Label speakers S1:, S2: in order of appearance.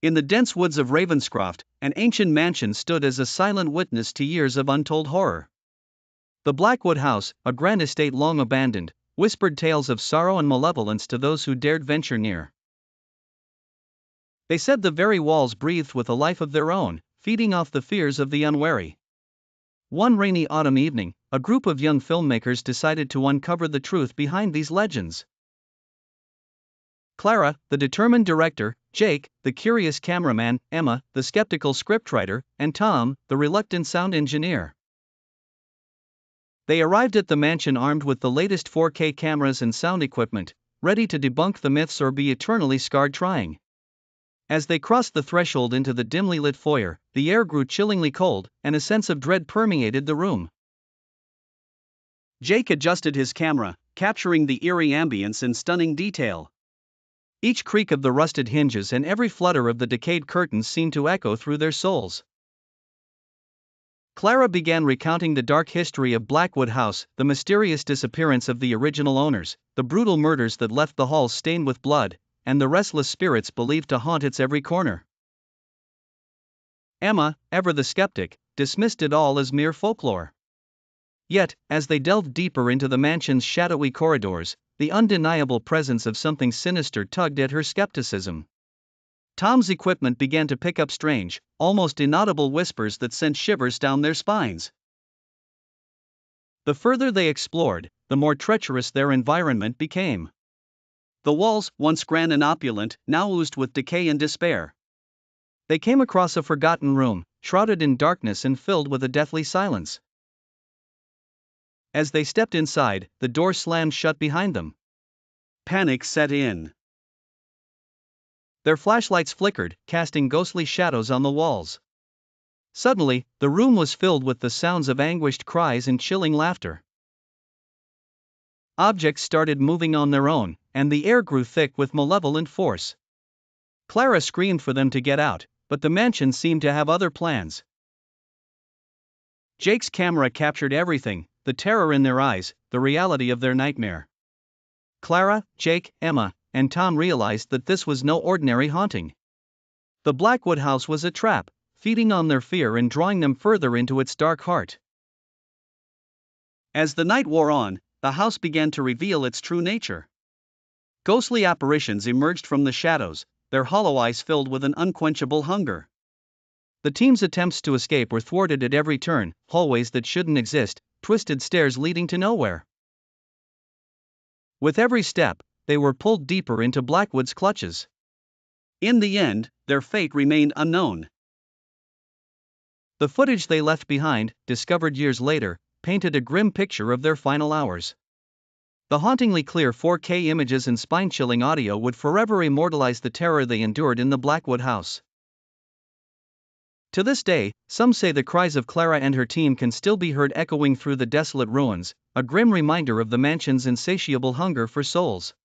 S1: In the dense woods of Ravenscroft, an ancient mansion stood as a silent witness to years of untold horror. The Blackwood House, a grand estate long abandoned, whispered tales of sorrow and malevolence to those who dared venture near. They said the very walls breathed with a life of their own, feeding off the fears of the unwary. One rainy autumn evening, a group of young filmmakers decided to uncover the truth behind these legends. Clara, the determined director, Jake, the curious cameraman, Emma, the skeptical scriptwriter, and Tom, the reluctant sound engineer. They arrived at the mansion armed with the latest 4K cameras and sound equipment, ready to debunk the myths or be eternally scarred trying. As they crossed the threshold into the dimly lit foyer, the air grew chillingly cold, and a sense of dread permeated the room. Jake adjusted his camera, capturing the eerie ambience in stunning detail. Each creak of the rusted hinges and every flutter of the decayed curtains seemed to echo through their souls. Clara began recounting the dark history of Blackwood House, the mysterious disappearance of the original owners, the brutal murders that left the halls stained with blood, and the restless spirits believed to haunt its every corner. Emma, ever the skeptic, dismissed it all as mere folklore. Yet, as they delved deeper into the mansion's shadowy corridors, the undeniable presence of something sinister tugged at her skepticism. Tom's equipment began to pick up strange, almost inaudible whispers that sent shivers down their spines. The further they explored, the more treacherous their environment became. The walls, once grand and opulent, now oozed with decay and despair. They came across a forgotten room, shrouded in darkness and filled with a deathly silence. As they stepped inside, the door slammed shut behind them. Panic set in. Their flashlights flickered, casting ghostly shadows on the walls. Suddenly, the room was filled with the sounds of anguished cries and chilling laughter. Objects started moving on their own, and the air grew thick with malevolent force. Clara screamed for them to get out, but the mansion seemed to have other plans. Jake's camera captured everything, the terror in their eyes, the reality of their nightmare. Clara, Jake, Emma, and Tom realized that this was no ordinary haunting. The Blackwood House was a trap, feeding on their fear and drawing them further into its dark heart. As the night wore on, the house began to reveal its true nature. Ghostly apparitions emerged from the shadows, their hollow eyes filled with an unquenchable hunger. The team's attempts to escape were thwarted at every turn, hallways that shouldn't exist, twisted stairs leading to nowhere. With every step, they were pulled deeper into Blackwood's clutches. In the end, their fate remained unknown. The footage they left behind, discovered years later, painted a grim picture of their final hours. The hauntingly clear 4K images and spine-chilling audio would forever immortalize the terror they endured in the Blackwood House. To this day, some say the cries of Clara and her team can still be heard echoing through the desolate ruins, a grim reminder of the mansion's insatiable hunger for souls.